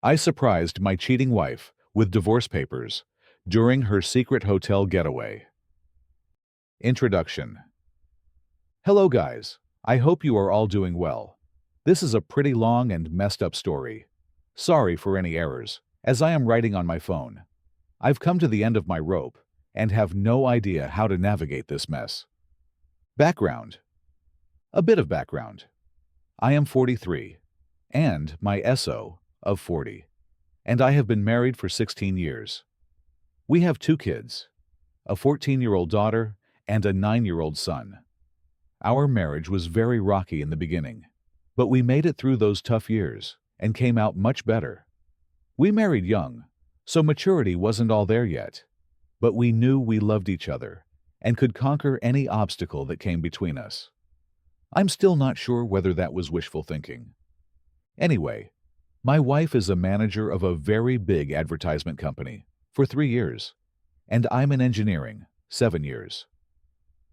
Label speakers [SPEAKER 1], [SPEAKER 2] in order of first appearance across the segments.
[SPEAKER 1] I surprised my cheating wife with divorce papers during her secret hotel getaway. Introduction. Hello guys, I hope you are all doing well. This is a pretty long and messed up story. Sorry for any errors, as I am writing on my phone. I've come to the end of my rope and have no idea how to navigate this mess. Background. A bit of background. I am 43, and my SO of 40, and I have been married for 16 years. We have 2 kids, a 14-year-old daughter and a 9-year-old son. Our marriage was very rocky in the beginning, but we made it through those tough years and came out much better. We married young, so maturity wasn't all there yet, but we knew we loved each other and could conquer any obstacle that came between us. I'm still not sure whether that was wishful thinking. Anyway, my wife is a manager of a very big advertisement company for 3 years, and I'm in engineering, 7 years.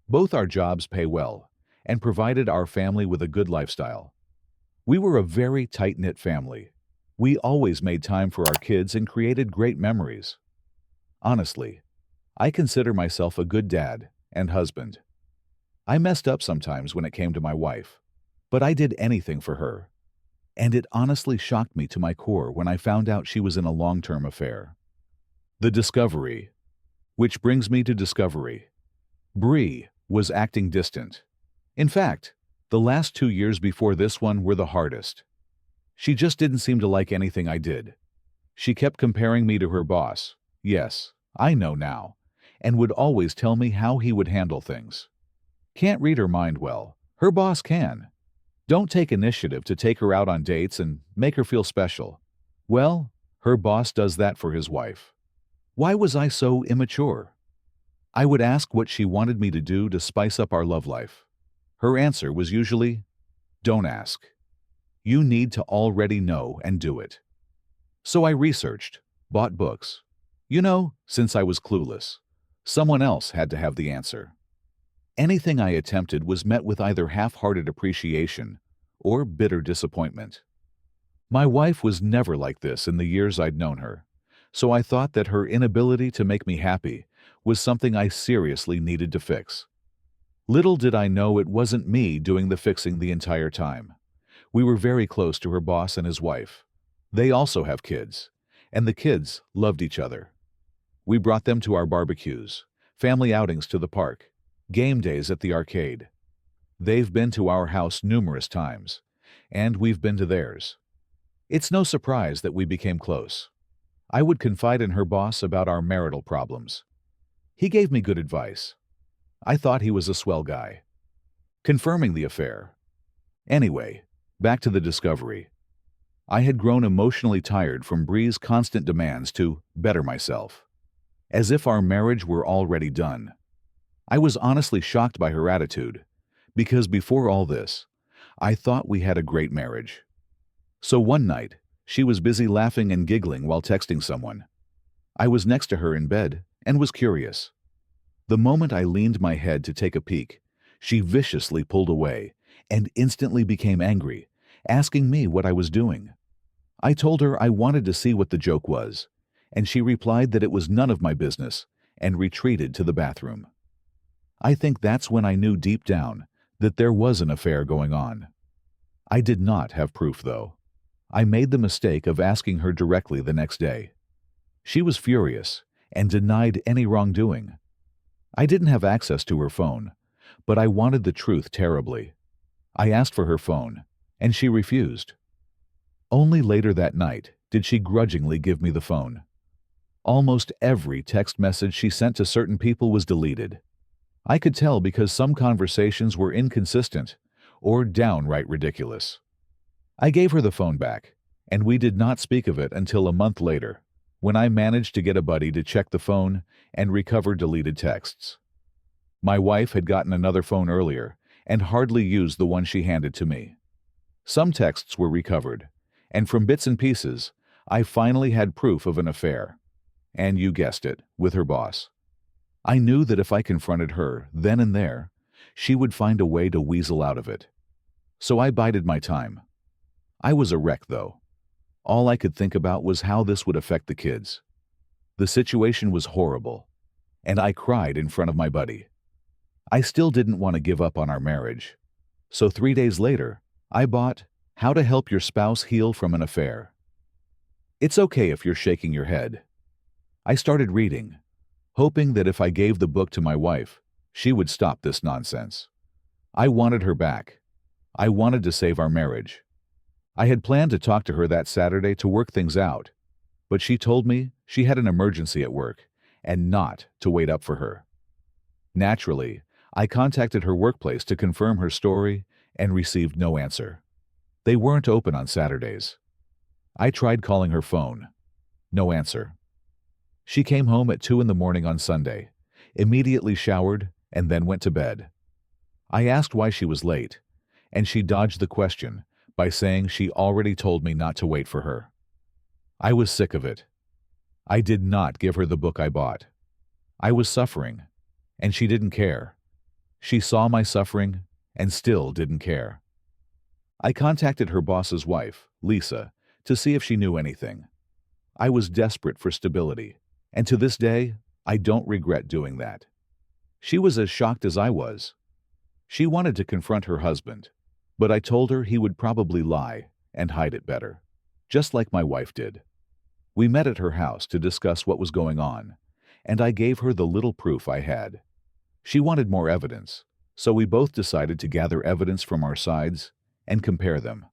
[SPEAKER 1] Both our jobs pay well and provided our family with a good lifestyle. We were a very tight-knit family. We always made time for our kids and created great memories. Honestly, I consider myself a good dad and husband. I messed up sometimes when it came to my wife, but I did anything for her. And it honestly shocked me to my core when I found out she was in a long-term affair. The discovery. Which brings me to discovery. Bree was acting distant. In fact, the last 2 years before this one were the hardest. She just didn't seem to like anything I did. She kept comparing me to her boss. Yes, I know now. And would always tell me how he would handle things. Can't read her mind well. Her boss can. Don't take initiative to take her out on dates and make her feel special. Well, her boss does that for his wife. Why was I so immature? I would ask what she wanted me to do to spice up our love life. Her answer was usually, "Don't ask. You need to already know and do it." So I researched, bought books. Since I was clueless, someone else had to have the answer. Anything I attempted was met with either half-hearted appreciation or bitter disappointment. My wife was never like this in the years I'd known her, so I thought that her inability to make me happy was something I seriously needed to fix. Little did I know it wasn't me doing the fixing the entire time. We were very close to her boss and his wife. They also have kids, and the kids loved each other. We brought them to our barbecues, family outings to the park, game days at the arcade. They've been to our house numerous times, and we've been to theirs. It's no surprise that we became close. I would confide in her boss about our marital problems. He gave me good advice. I thought he was a swell guy. Confirming the affair. Anyway, back to the discovery. I had grown emotionally tired from Bree's constant demands to better myself, as if our marriage were already done. I was honestly shocked by her attitude, because before all this, I thought we had a great marriage. So one night, she was busy laughing and giggling while texting someone. I was next to her in bed and was curious. The moment I leaned my head to take a peek, she viciously pulled away and instantly became angry, asking me what I was doing. I told her I wanted to see what the joke was, and she replied that it was none of my business and retreated to the bathroom. I think that's when I knew deep down that there was an affair going on. I did not have proof, though. I made the mistake of asking her directly the next day. She was furious and denied any wrongdoing. I didn't have access to her phone, but I wanted the truth terribly. I asked for her phone, and she refused. Only later that night did she grudgingly give me the phone. Almost every text message she sent to certain people was deleted. I could tell because some conversations were inconsistent or downright ridiculous. I gave her the phone back, and we did not speak of it until a month later, when I managed to get a buddy to check the phone and recover deleted texts. My wife had gotten another phone earlier and hardly used the one she handed to me. Some texts were recovered, and from bits and pieces, I finally had proof of an affair. And you guessed it, with her boss. I knew that if I confronted her then and there, she would find a way to weasel out of it. So I bided my time. I was a wreck, though. All I could think about was how this would affect the kids. The situation was horrible, and I cried in front of my buddy. I still didn't want to give up on our marriage. So 3 days later, I bought How to Help Your Spouse Heal from an Affair. It's okay if you're shaking your head. I started reading, hoping that if I gave the book to my wife, she would stop this nonsense. I wanted her back. I wanted to save our marriage. I had planned to talk to her that Saturday to work things out, but she told me she had an emergency at work and not to wait up for her. Naturally, I contacted her workplace to confirm her story and received no answer. They weren't open on Saturdays. I tried calling her phone. No answer. She came home at 2 in the morning on Sunday, immediately showered, and then went to bed. I asked why she was late, and she dodged the question by saying she already told me not to wait for her. I was sick of it. I did not give her the book I bought. I was suffering, and she didn't care. She saw my suffering and still didn't care. I contacted her boss's wife, Lisa, to see if she knew anything. I was desperate for stability, and to this day, I don't regret doing that. She was as shocked as I was. She wanted to confront her husband, but I told her he would probably lie and hide it better, just like my wife did. We met at her house to discuss what was going on, and I gave her the little proof I had. She wanted more evidence, so we both decided to gather evidence from our sides and compare them.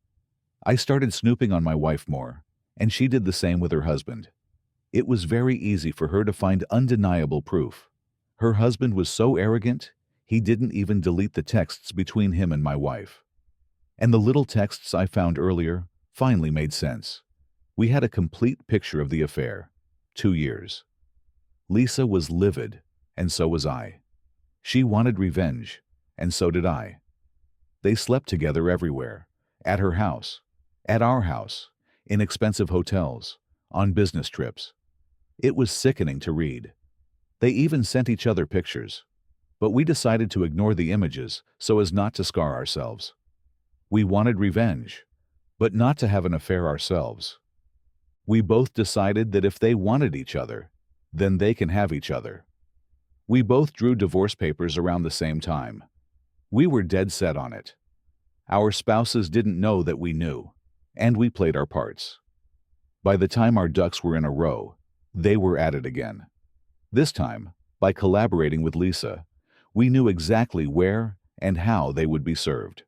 [SPEAKER 1] I started snooping on my wife more, and she did the same with her husband. It was very easy for her to find undeniable proof. Her husband was so arrogant, he didn't even delete the texts between him and my wife. And the little texts I found earlier finally made sense. We had a complete picture of the affair. 2 years. Lisa was livid, and so was I. She wanted revenge, and so did I. They slept together everywhere, at her house, at our house, in expensive hotels, on business trips. It was sickening to read. They even sent each other pictures, but we decided to ignore the images so as not to scar ourselves. We wanted revenge, but not to have an affair ourselves. We both decided that if they wanted each other, then they can have each other. We both drew divorce papers around the same time. We were dead set on it. Our spouses didn't know that we knew, and we played our parts. By the time our ducks were in a row, they were at it again. This time, by collaborating with Lisa, we knew exactly where and how they would be served.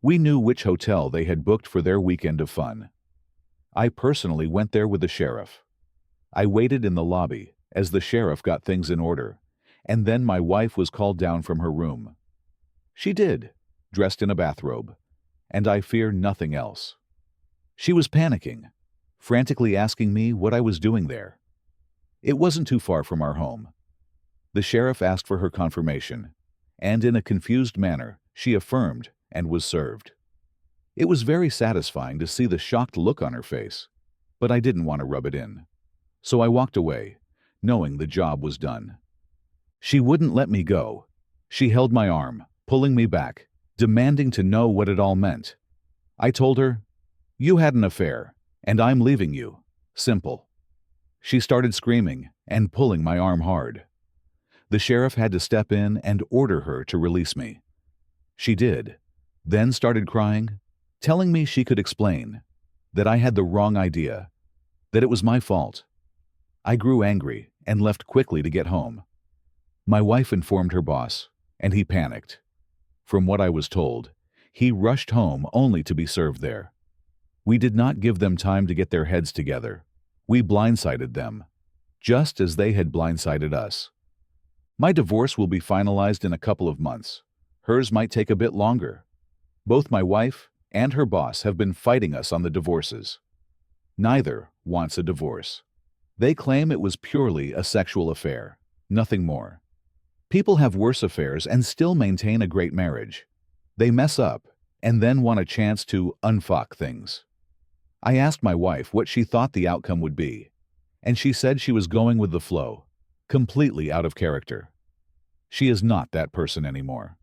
[SPEAKER 1] We knew which hotel they had booked for their weekend of fun. I personally went there with the sheriff. I waited in the lobby as the sheriff got things in order, and then my wife was called down from her room. She did, dressed in a bathrobe, and I fear nothing else. She was panicking, frantically asking me what I was doing there. It wasn't too far from our home. The sheriff asked for her confirmation, and in a confused manner, she affirmed and was served. It was very satisfying to see the shocked look on her face, but I didn't want to rub it in. So I walked away, knowing the job was done. She wouldn't let me go. She held my arm, pulling me back, demanding to know what it all meant. I told her, "You had an affair, and I'm leaving you. Simple." She started screaming and pulling my arm hard. The sheriff had to step in and order her to release me. She did, then started crying, telling me she could explain, that I had the wrong idea, that it was my fault. I grew angry and left quickly to get home. My wife informed her boss, and he panicked. From what I was told, he rushed home only to be served there. We did not give them time to get their heads together. We blindsided them, just as they had blindsided us. My divorce will be finalized in a couple of months. Hers might take a bit longer. Both my wife and her boss have been fighting us on the divorces. Neither wants a divorce. They claim it was purely a sexual affair, nothing more. People have worse affairs and still maintain a great marriage. They mess up and then want a chance to unfuck things. I asked my wife what she thought the outcome would be, and she said she was going with the flow, completely out of character. She is not that person anymore.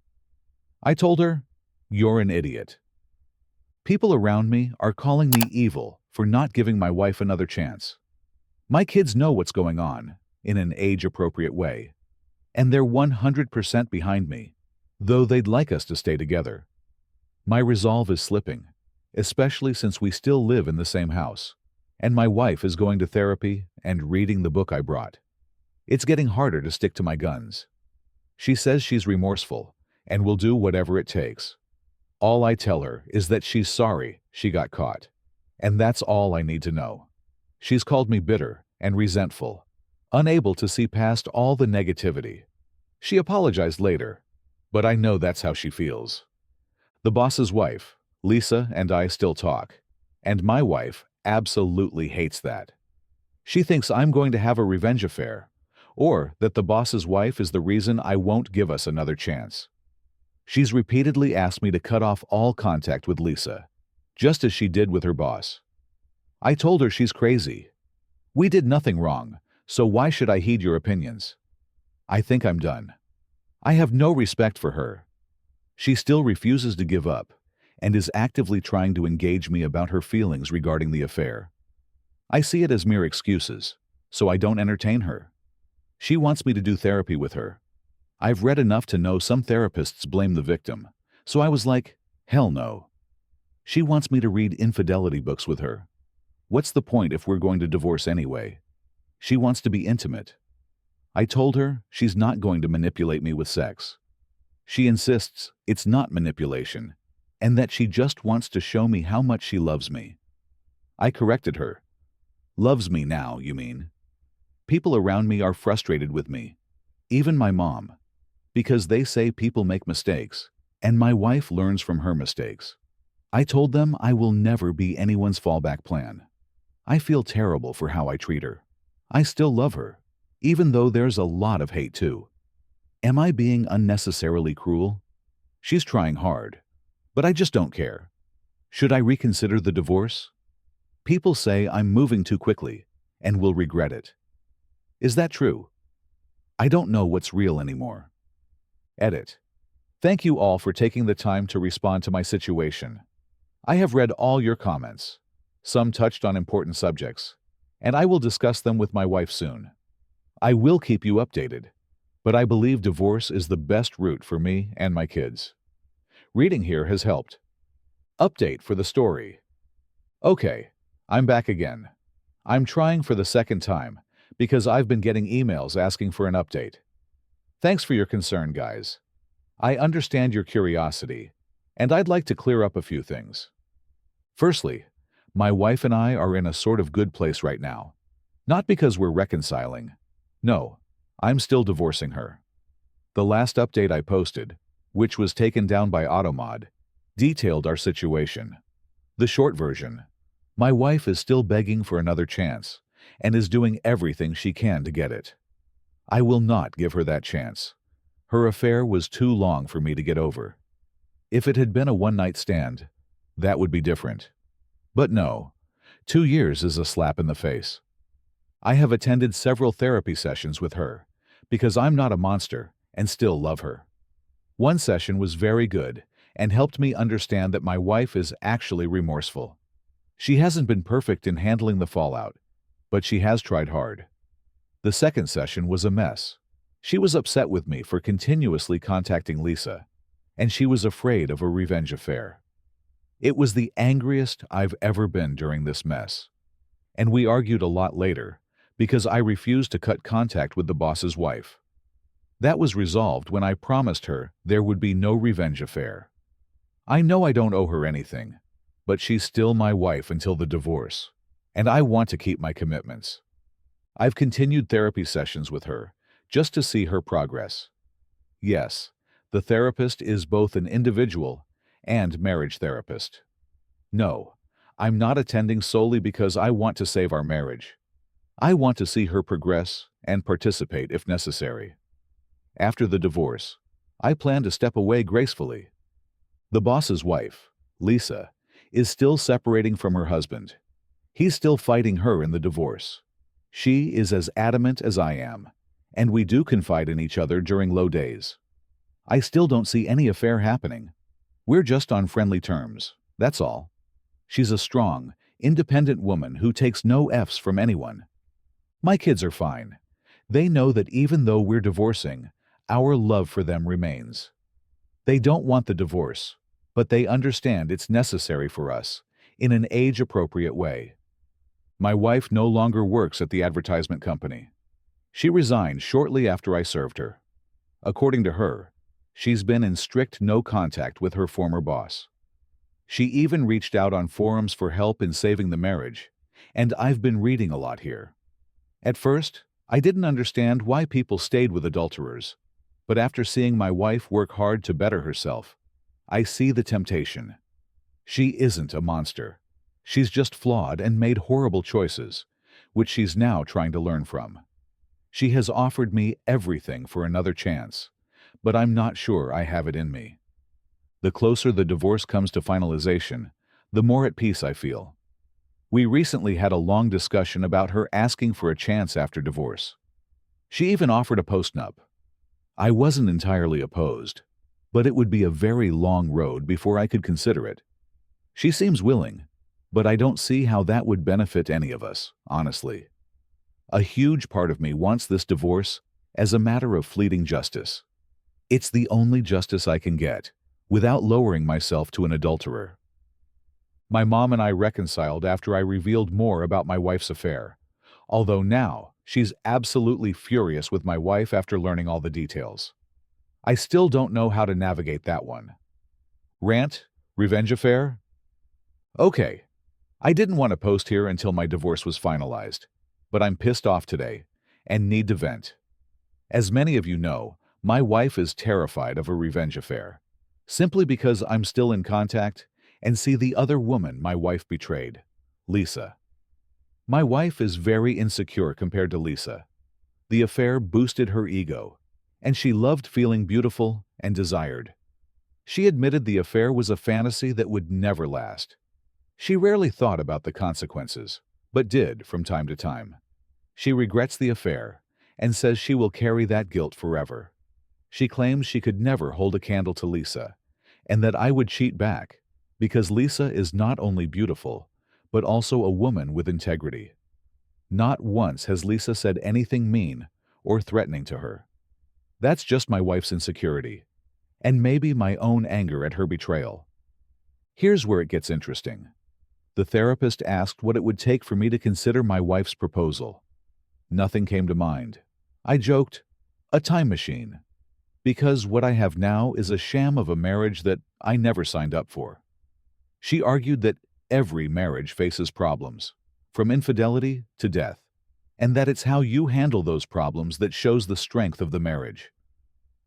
[SPEAKER 1] I told her, "You're an idiot." People around me are calling me evil for not giving my wife another chance. My kids know what's going on, in an age-appropriate way. And they're 100% behind me, though they'd like us to stay together. My resolve is slipping, especially since we still live in the same house, and my wife is going to therapy and reading the book I brought. It's getting harder to stick to my guns. She says she's remorseful and will do whatever it takes. All I tell her is that she's sorry she got caught, and that's all I need to know. She's called me bitter and resentful, unable to see past all the negativity. She apologized later, but I know that's how she feels. The boss's wife, Lisa, and I still talk, and my wife absolutely hates that. She thinks I'm going to have a revenge affair, or that the boss's wife is the reason I won't give us another chance. She's repeatedly asked me to cut off all contact with Lisa, just as she did with her boss. I told her she's crazy. We did nothing wrong, so why should I heed your opinions? I think I'm done. I have no respect for her. She still refuses to give up and is actively trying to engage me about her feelings regarding the affair. I see it as mere excuses, so I don't entertain her. She wants me to do therapy with her. I've read enough to know some therapists blame the victim, so I was like, hell no. She wants me to read infidelity books with her. What's the point if we're going to divorce anyway? She wants to be intimate. I told her she's not going to manipulate me with sex. She insists it's not manipulation, and that she just wants to show me how much she loves me. I corrected her. Loves me now, you mean? People around me are frustrated with me, even my mom, because they say people make mistakes, and my wife learns from her mistakes. I told them I will never be anyone's fallback plan. I feel terrible for how I treat her. I still love her, even though there's a lot of hate too. Am I being unnecessarily cruel? She's trying hard, but I just don't care. Should I reconsider the divorce? People say I'm moving too quickly and will regret it. Is that true? I don't know what's real anymore. Edit. Thank you all for taking the time to respond to my situation. I have read all your comments. Some touched on important subjects, and I will discuss them with my wife soon. I will keep you updated, but I believe divorce is the best route for me and my kids. Reading here has helped. Update for the story. Okay, I'm back again. I'm trying for the second time because I've been getting emails asking for an update. Thanks for your concern, guys. I understand your curiosity, and I'd like to clear up a few things. Firstly, my wife and I are in a sort of good place right now. Not because we're reconciling. No, I'm still divorcing her. The last update I posted, which was taken down by Automod, detailed our situation. The short version: my wife is still begging for another chance and is doing everything she can to get it. I will not give her that chance. Her affair was too long for me to get over. If it had been a one-night stand, that would be different. But no, 2 years is a slap in the face. I have attended several therapy sessions with her because I'm not a monster and still love her. One session was very good and helped me understand that my wife is actually remorseful. She hasn't been perfect in handling the fallout, but she has tried hard. The second session was a mess. She was upset with me for continuously contacting Lisa, and she was afraid of a revenge affair. It was the angriest I've ever been during this mess. And we argued a lot later because I refused to cut contact with the boss's wife. That was resolved when I promised her there would be no revenge affair. I know I don't owe her anything, but she's still my wife until the divorce, and I want to keep my commitments. I've continued therapy sessions with her just to see her progress. Yes, the therapist is both an individual and marriage therapist. No, I'm not attending solely because I want to save our marriage. I want to see her progress and participate if necessary. After the divorce, I plan to step away gracefully. The boss's wife, Lisa, is still separating from her husband. He's still fighting her in the divorce. She is as adamant as I am, and we do confide in each other during low days. I still don't see any affair happening. We're just on friendly terms, that's all. She's a strong, independent woman who takes no Fs from anyone. My kids are fine. They know that even though we're divorcing, our love for them remains. They don't want the divorce, but they understand it's necessary for us, in an age-appropriate way. My wife no longer works at the advertisement company. She resigned shortly after I served her. According to her, she's been in strict no contact with her former boss. She even reached out on forums for help in saving the marriage, and I've been reading a lot here. At first, I didn't understand why people stayed with adulterers, but after seeing my wife work hard to better herself, I see the temptation. She isn't a monster. She's just flawed and made horrible choices, which she's now trying to learn from. She has offered me everything for another chance, but I'm not sure I have it in me. The closer the divorce comes to finalization, the more at peace I feel. We recently had a long discussion about her asking for a chance after divorce. She even offered a postnup. I wasn't entirely opposed, but it would be a very long road before I could consider it. She seems willing, but I don't see how that would benefit any of us, honestly. A huge part of me wants this divorce as a matter of fleeting justice. It's the only justice I can get, without lowering myself to an adulterer. My mom and I reconciled after I revealed more about my wife's affair, although now she's absolutely furious with my wife after learning all the details. I still don't know how to navigate that one. Rant? Revenge affair? Okay. I didn't want to post here until my divorce was finalized, but I'm pissed off today and need to vent. As many of you know, my wife is terrified of a revenge affair, simply because I'm still in contact and see the other woman my wife betrayed, Lisa. My wife is very insecure compared to Lisa. The affair boosted her ego, and she loved feeling beautiful and desired. She admitted the affair was a fantasy that would never last. She rarely thought about the consequences, but did from time to time. She regrets the affair and says she will carry that guilt forever. She claims she could never hold a candle to Lisa, and that I would cheat back, because Lisa is not only beautiful, but also a woman with integrity. Not once has Lisa said anything mean or threatening to her. That's just my wife's insecurity, and maybe my own anger at her betrayal. Here's where it gets interesting. The therapist asked what it would take for me to consider my wife's proposal. Nothing came to mind. I joked, a time machine, because what I have now is a sham of a marriage that I never signed up for. She argued that every marriage faces problems, from infidelity to death, and that it's how you handle those problems that shows the strength of the marriage.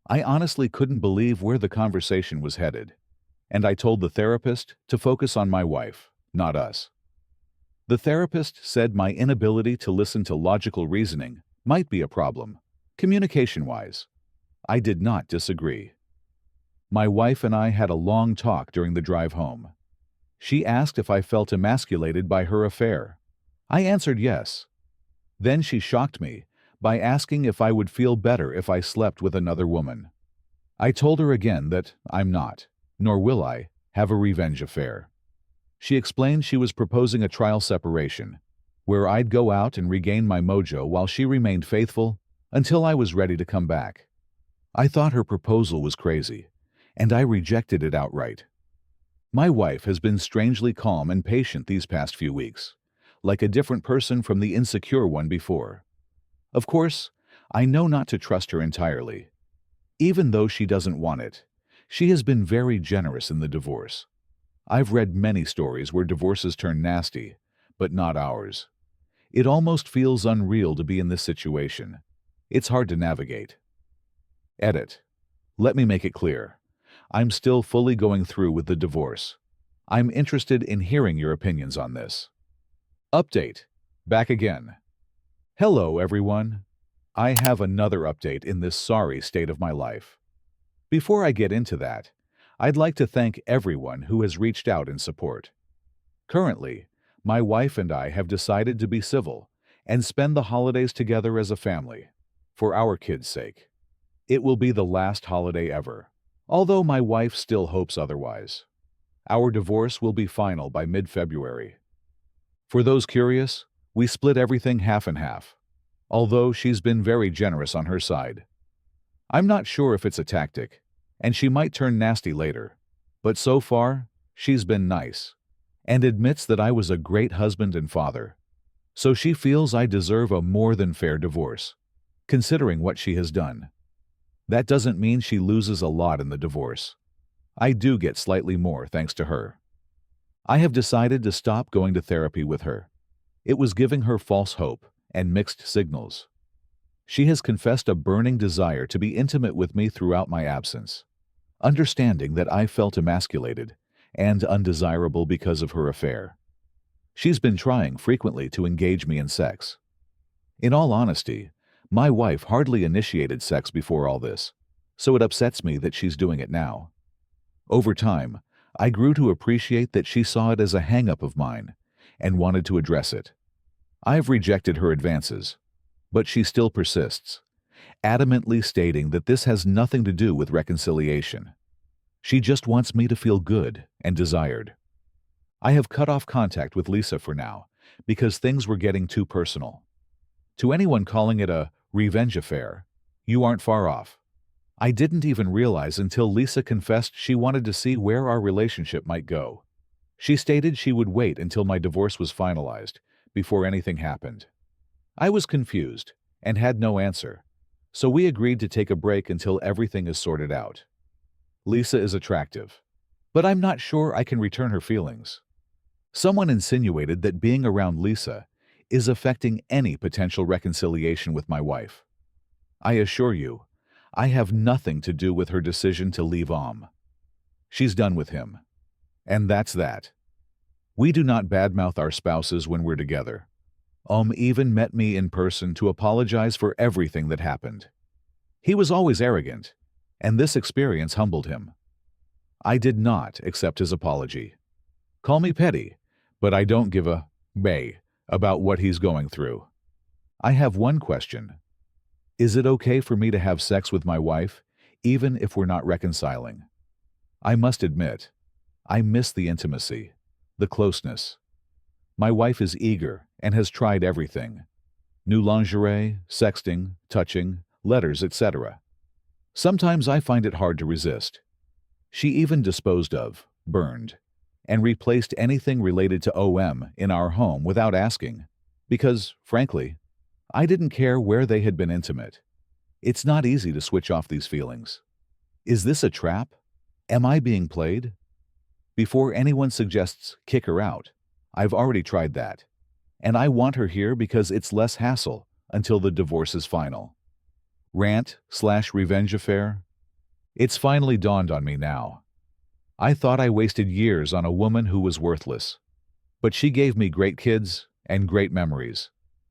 [SPEAKER 1] I honestly couldn't believe where the conversation was headed, and I told the therapist to focus on my wife, not us. The therapist said my inability to listen to logical reasoning might be a problem, communication-wise. I did not disagree. My wife and I had a long talk during the drive home. She asked if I felt emasculated by her affair. I answered yes. Then she shocked me by asking if I would feel better if I slept with another woman. I told her again that I'm not, nor will I, have a revenge affair. She explained she was proposing a trial separation, where I'd go out and regain my mojo while she remained faithful until I was ready to come back. I thought her proposal was crazy, and I rejected it outright. My wife has been strangely calm and patient these past few weeks, like a different person from the insecure one before. Of course, I know not to trust her entirely. Even though she doesn't want it, she has been very generous in the divorce. I've read many stories where divorces turn nasty, but not ours. It almost feels unreal to be in this situation. It's hard to navigate. Edit. Let me make it clear. I'm still fully going through with the divorce. I'm interested in hearing your opinions on this. Update. Back again. Hello, everyone. I have another update in this sorry state of my life. Before I get into that, I'd like to thank everyone who has reached out in support. Currently, my wife and I have decided to be civil and spend the holidays together as a family, for our kids' sake. It will be the last holiday ever, although my wife still hopes otherwise. Our divorce will be final by mid-February. For those curious, we split everything half and half, although she's been very generous on her side. I'm not sure if it's a tactic, and she might turn nasty later, but so far, she's been nice, and admits that I was a great husband and father. So she feels I deserve a more than fair divorce, considering what she has done. That doesn't mean she loses a lot in the divorce. I do get slightly more thanks to her. I have decided to stop going to therapy with her. It was giving her false hope and mixed signals. She has confessed a burning desire to be intimate with me throughout my absence, understanding that I felt emasculated and undesirable because of her affair. She's been trying frequently to engage me in sex. In all honesty, my wife hardly initiated sex before all this, so it upsets me that she's doing it now. Over time, I grew to appreciate that she saw it as a hang-up of mine and wanted to address it. I've rejected her advances, but she still persists, adamantly stating that this has nothing to do with reconciliation. She just wants me to feel good and desired. I have cut off contact with Lisa for now because things were getting too personal. To anyone calling it a revenge affair, you aren't far off. I didn't even realize until Lisa confessed she wanted to see where our relationship might go. She stated she would wait until my divorce was finalized before anything happened. I was confused and had no answer, so we agreed to take a break until everything is sorted out. Lisa is attractive, but I'm not sure I can return her feelings. Someone insinuated that being around Lisa is affecting any potential reconciliation with my wife. I assure you, I have nothing to do with her decision to leave She's done with him. And that's that. We do not badmouth our spouses when we're together. Even met me in person to apologize for everything that happened. He was always arrogant, and this experience humbled him. I did not accept his apology. Call me petty, but I don't give a bay about what he's going through. I have one question. Is it okay for me to have sex with my wife, even if we're not reconciling? I must admit, I miss the intimacy, the closeness. My wife is eager and has tried everything. New lingerie, sexting, touching, letters, etc. Sometimes I find it hard to resist. She even disposed of, burned, and replaced anything related to in our home without asking, because, frankly, I didn't care where they had been intimate. It's not easy to switch off these feelings. Is this a trap? Am I being played? Before anyone suggests kick her out, I've already tried that. And I want her here because it's less hassle until the divorce is final. Rant/revenge affair? It's finally dawned on me now. I thought I wasted years on a woman who was worthless. But she gave me great kids and great memories,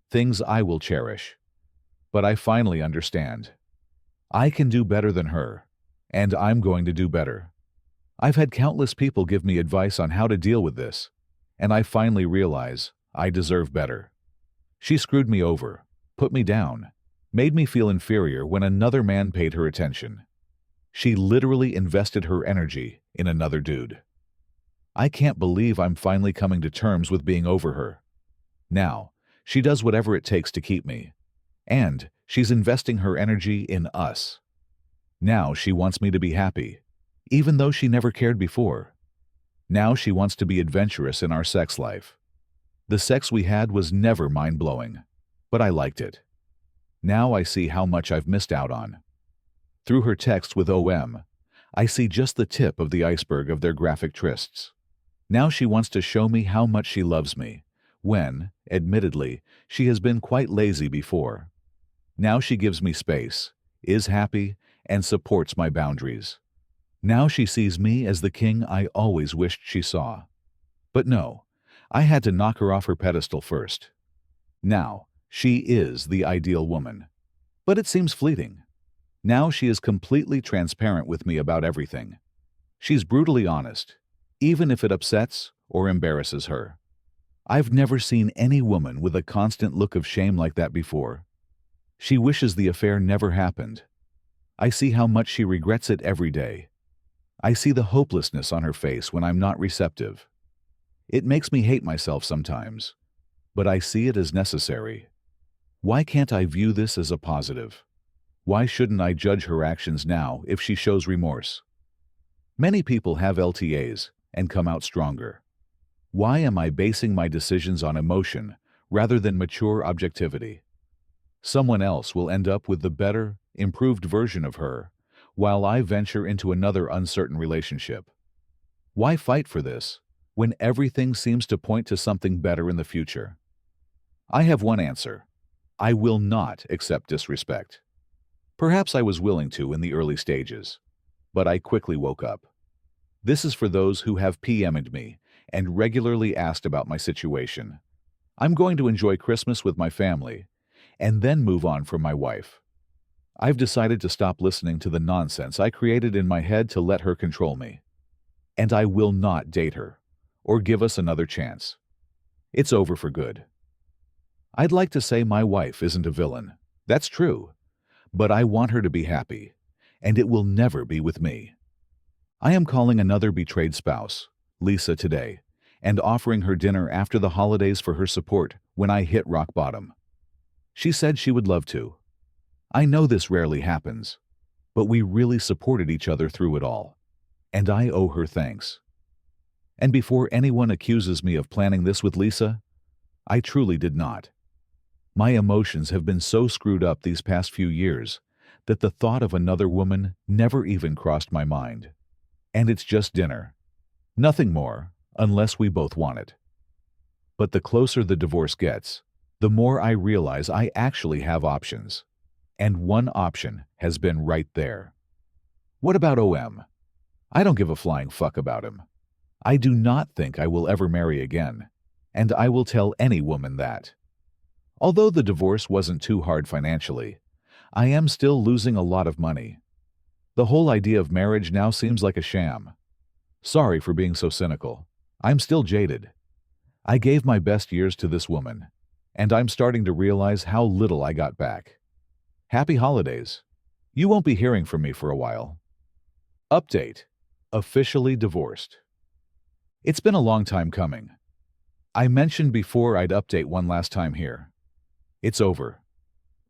[SPEAKER 1] things I will cherish. But I finally understand. I can do better than her, and I'm going to do better. I've had countless people give me advice on how to deal with this, and I finally realize I deserve better. She screwed me over, put me down, made me feel inferior when another man paid her attention. She literally invested her energy in another dude. I can't believe I'm finally coming to terms with being over her. Now, she does whatever it takes to keep me. And she's investing her energy in us. Now she wants me to be happy, even though she never cared before. Now she wants to be adventurous in our sex life. The sex we had was never mind-blowing, but I liked it. Now I see how much I've missed out on. Through her texts with I see just the tip of the iceberg of their graphic trysts. Now she wants to show me how much she loves me, when, admittedly, she has been quite lazy before. Now she gives me space, is happy, and supports my boundaries. Now she sees me as the king I always wished she saw. But no, I had to knock her off her pedestal first. Now, she is the ideal woman. But it seems fleeting. Now she is completely transparent with me about everything. She's brutally honest, even if it upsets or embarrasses her. I've never seen any woman with a constant look of shame like that before. She wishes the affair never happened. I see how much she regrets it every day. I see the hopelessness on her face when I'm not receptive. It makes me hate myself sometimes, but I see it as necessary. Why can't I view this as a positive? Why shouldn't I judge her actions now if she shows remorse? Many people have LTAs and come out stronger. Why am I basing my decisions on emotion rather than mature objectivity? Someone else will end up with the better, improved version of her, while I venture into another uncertain relationship. Why fight for this when everything seems to point to something better in the future? I have one answer. I will not accept disrespect. Perhaps I was willing to in the early stages, but I quickly woke up. This is for those who have PM'd me and regularly asked about my situation. I'm going to enjoy Christmas with my family and then move on from my wife. I've decided to stop listening to the nonsense I created in my head to let her control me. And I will not date her or give us another chance. It's over for good. I'd like to say my wife isn't a villain. That's true. But I want her to be happy, and it will never be with me. I am calling another betrayed spouse, Lisa, today, and offering her dinner after the holidays for her support when I hit rock bottom. She said she would love to. I know this rarely happens, but we really supported each other through it all, and I owe her thanks. And before anyone accuses me of planning this with Lisa, I truly did not. My emotions have been so screwed up these past few years that the thought of another woman never even crossed my mind. And it's just dinner. Nothing more, unless we both want it. But the closer the divorce gets, the more I realize I actually have options. And one option has been right there. What about OM? I don't give a flying fuck about him. I do not think I will ever marry again, and I will tell any woman that. Although the divorce wasn't too hard financially, I am still losing a lot of money. The whole idea of marriage now seems like a sham. Sorry for being so cynical. I'm still jaded. I gave my best years to this woman, and I'm starting to realize how little I got back. Happy holidays. You won't be hearing from me for a while. Update. Officially divorced. It's been a long time coming. I mentioned before I'd update one last time here. It's over.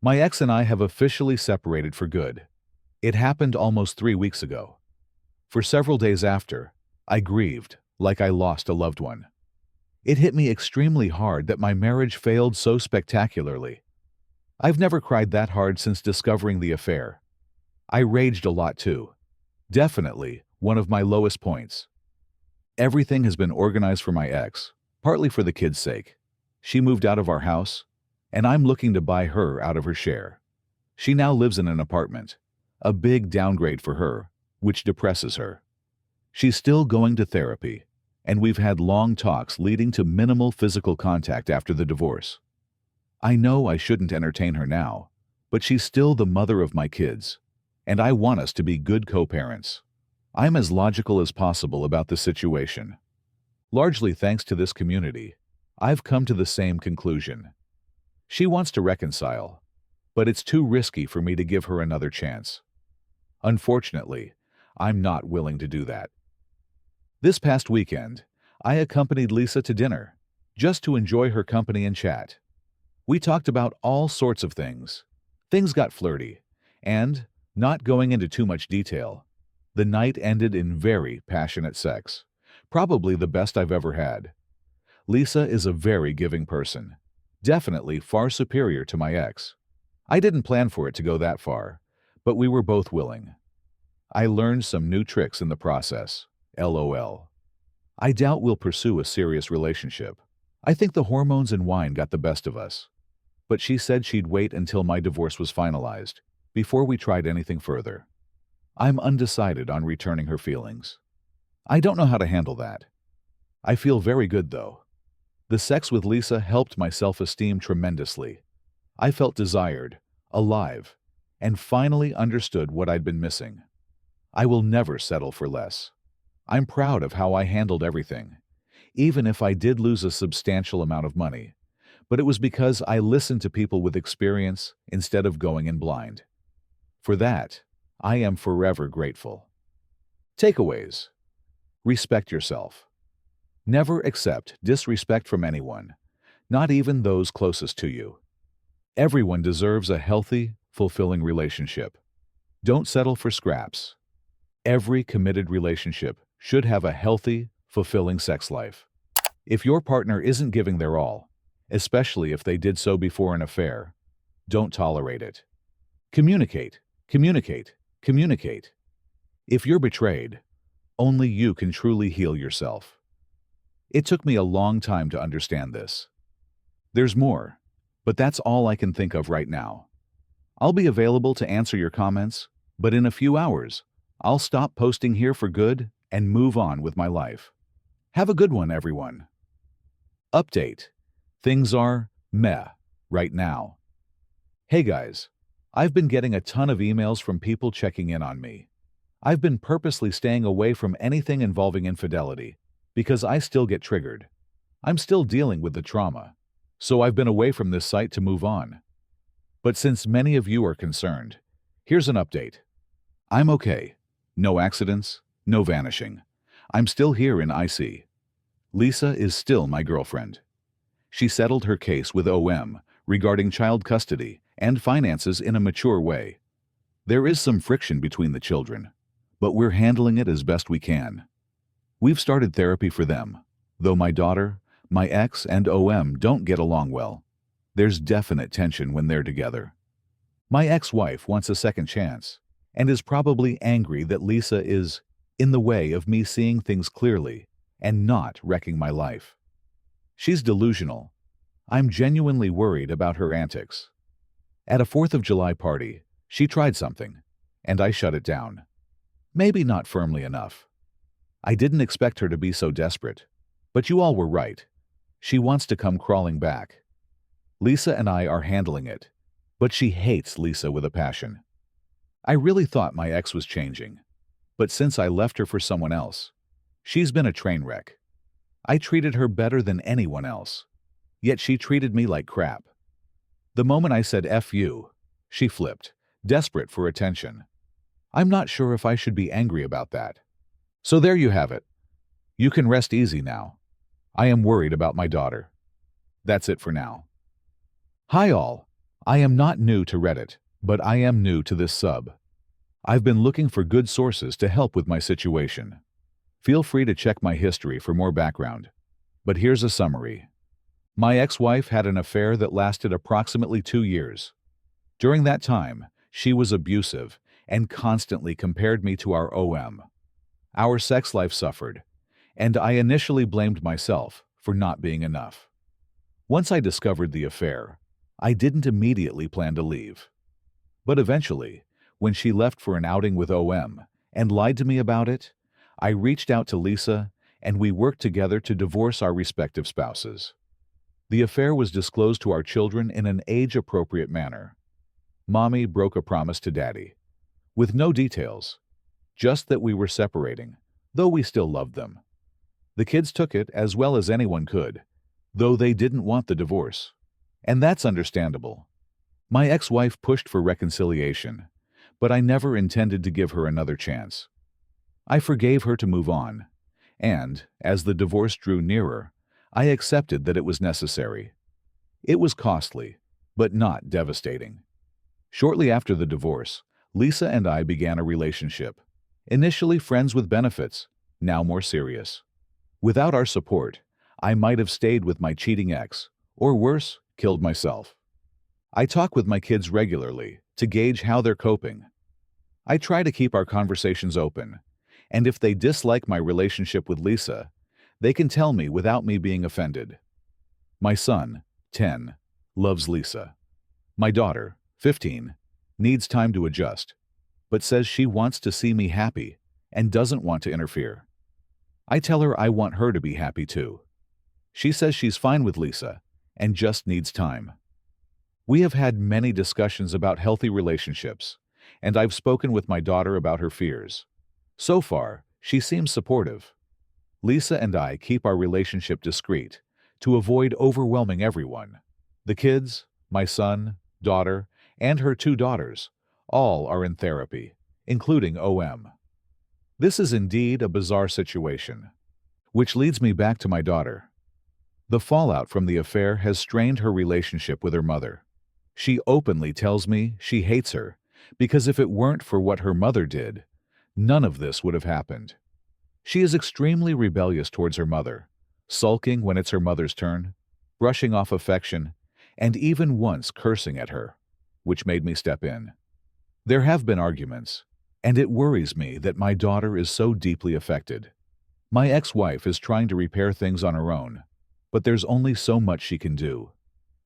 [SPEAKER 1] My ex and I have officially separated for good. It happened almost 3 weeks ago. For several days after, I grieved like I lost a loved one. It hit me extremely hard that my marriage failed so spectacularly. I've never cried that hard since discovering the affair. I raged a lot too. Definitely one of my lowest points. Everything has been organized for my ex, partly for the kids' sake. She moved out of our house, and I'm looking to buy her out of her share. She now lives in an apartment, a big downgrade for her, which depresses her. She's still going to therapy, and we've had long talks leading to minimal physical contact after the divorce. I know I shouldn't entertain her now, but she's still the mother of my kids, and I want us to be good co-parents. I'm as logical as possible about the situation. Largely thanks to this community, I've come to the same conclusion. She wants to reconcile, but it's too risky for me to give her another chance. Unfortunately, I'm not willing to do that. This past weekend, I accompanied Lisa to dinner, just to enjoy her company and chat. We talked about all sorts of things. Things got flirty, and, not going into too much detail, the night ended in very passionate sex, probably the best I've ever had. Lisa is a very giving person, definitely far superior to my ex. I didn't plan for it to go that far, but we were both willing. I learned some new tricks in the process, LOL. I doubt we'll pursue a serious relationship. I think the hormones and wine got the best of us. But she said she'd wait until my divorce was finalized, before we tried anything further. I'm undecided on returning her feelings. I don't know how to handle that. I feel very good, though. The sex with Lisa helped my self-esteem tremendously. I felt desired, alive, and finally understood what I'd been missing. I will never settle for less. I'm proud of how I handled everything, even if I did lose a substantial amount of money. But it was because I listened to people with experience instead of going in blind. For that, I am forever grateful. Takeaways. Respect yourself. Never accept disrespect from anyone. not even those closest to you. Everyone deserves a healthy, fulfilling relationship. Don't settle for scraps. Every committed relationship should have a healthy, fulfilling sex life. If your partner isn't giving their all, especially if they did so before an affair, don't tolerate it. Communicate, communicate, communicate. If you're betrayed, only you can truly heal yourself. It took me a long time to understand this. There's more, but that's all I can think of right now. I'll be available to answer your comments, but in a few hours, I'll stop posting here for good and move on with my life. Have a good one, everyone. Update. Things are meh right now. Hey guys, I've been getting a ton of emails from people checking in on me. I've been purposely staying away from anything involving infidelity because I still get triggered. I'm still dealing with the trauma, so I've been away from this site to move on. But since many of you are concerned, here's an update. I'm okay. No accidents, no vanishing. I'm still here in IC. Lisa is still my girlfriend. She settled her case with OM regarding child custody and finances in a mature way. There is some friction between the children, but we're handling it as best we can. We've started therapy for them, though my daughter, my ex, and OM don't get along well. There's definite tension when they're together. My ex-wife wants a second chance and is probably angry that Lisa is in the way of me seeing things clearly and not wrecking my life. She's delusional. I'm genuinely worried about her antics. At a 4th of July party, she tried something, and I shut it down. Maybe not firmly enough. I didn't expect her to be so desperate, but you all were right. She wants to come crawling back. Lisa and I are handling it, but she hates Lisa with a passion. I really thought my ex was changing, but since I left her for someone else, she's been a train wreck. I treated her better than anyone else, yet she treated me like crap. The moment I said F you, she flipped, desperate for attention. I'm not sure if I should be angry about that. So there you have it. You can rest easy now. I am worried about my daughter. That's it for now. Hi all. I am not new to Reddit, but I am new to this sub. I've been looking for good sources to help with my situation. Feel free to check my history for more background. But here's a summary. My ex-wife had an affair that lasted approximately 2 years. During that time, she was abusive and constantly compared me to our OM. Our sex life suffered, and I initially blamed myself for not being enough. Once I discovered the affair, I didn't immediately plan to leave. But eventually, when she left for an outing with OM and lied to me about it, I reached out to Lisa and we worked together to divorce our respective spouses. The affair was disclosed to our children in an age-appropriate manner. Mommy broke a promise to Daddy, with no details, just that we were separating, though we still loved them. The kids took it as well as anyone could, though they didn't want the divorce. And that's understandable. My ex-wife pushed for reconciliation, but I never intended to give her another chance. I forgave her to move on, and, as the divorce drew nearer, I accepted that it was necessary. It was costly, but not devastating. Shortly after the divorce, Lisa and I began a relationship. Initially friends with benefits, now more serious. Without our support, I might have stayed with my cheating ex, or worse, killed myself. I talk with my kids regularly to gauge how they're coping. I try to keep our conversations open, and if they dislike my relationship with Lisa, they can tell me without me being offended. My son, 10, loves Lisa. My daughter, 15, needs time to adjust, but says she wants to see me happy and doesn't want to interfere. I tell her I want her to be happy too. She says she's fine with Lisa and just needs time. We have had many discussions about healthy relationships, and I've spoken with my daughter about her fears. So far, she seems supportive. Lisa and I keep our relationship discreet to avoid overwhelming everyone. The kids, my son, daughter, and her 2 daughters, all are in therapy, including OM. This is indeed a bizarre situation, which leads me back to my daughter. The fallout from the affair has strained her relationship with her mother. She openly tells me she hates her because if it weren't for what her mother did, none of this would have happened. She is extremely rebellious towards her mother, sulking when it's her mother's turn, brushing off affection, and even once cursing at her, which made me step in. There have been arguments, and it worries me that my daughter is so deeply affected. My ex-wife is trying to repair things on her own, but there's only so much she can do.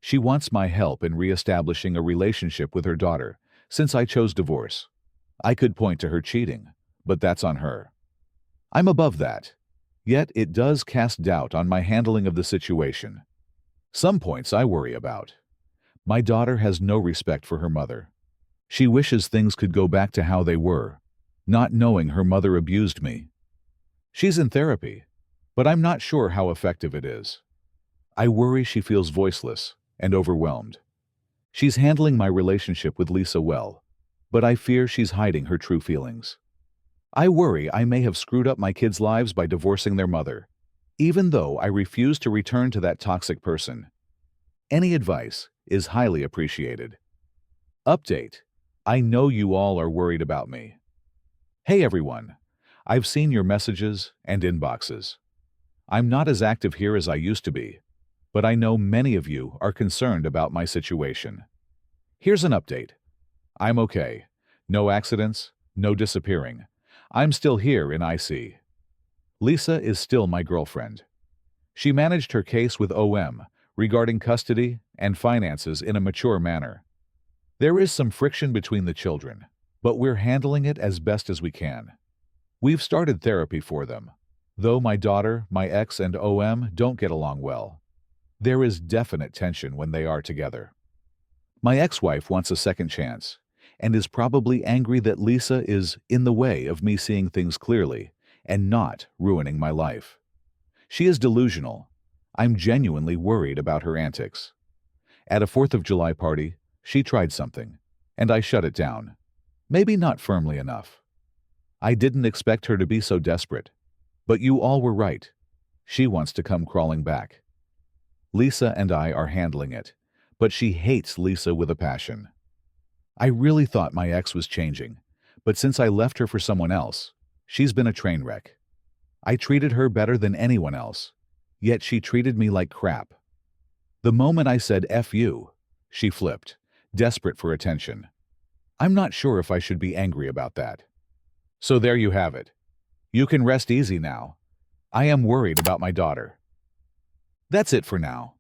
[SPEAKER 1] She wants my help in re-establishing a relationship with her daughter, since I chose divorce. I could point to her cheating, but that's on her. I'm above that, yet it does cast doubt on my handling of the situation. Some points I worry about. My daughter has no respect for her mother. She wishes things could go back to how they were, not knowing her mother abused me. She's in therapy, but I'm not sure how effective it is. I worry she feels voiceless and overwhelmed. She's handling my relationship with Lisa well, but I fear she's hiding her true feelings. I worry I may have screwed up my kids' lives by divorcing their mother, even though I refuse to return to that toxic person. Any advice is highly appreciated. Update: I know you all are worried about me. Hey everyone, I've seen your messages and inboxes. I'm not as active here as I used to be, but I know many of you are concerned about my situation. Here's an update. I'm okay. No accidents, no disappearing. I'm still here in IC. Lisa is still my girlfriend. She managed her case with OM regarding custody and finances in a mature manner. There is some friction between the children, but we're handling it as best as we can. We've started therapy for them, though my daughter, my ex, and OM don't get along well. There is definite tension when they are together. My ex-wife wants a second chance and is probably angry that Lisa is in the way of me seeing things clearly and not ruining my life. She is delusional. I'm genuinely worried about her antics. At a 4th of July party, she tried something, and I shut it down. Maybe not firmly enough. I didn't expect her to be so desperate, but you all were right. She wants to come crawling back. Lisa and I are handling it, but she hates Lisa with a passion. I really thought my ex was changing, but since I left her for someone else, she's been a train wreck. I treated her better than anyone else, yet she treated me like crap. The moment I said F you, she flipped, desperate for attention. I'm not sure if I should be angry about that. So there you have it. You can rest easy now. I am worried about my daughter. That's it for now.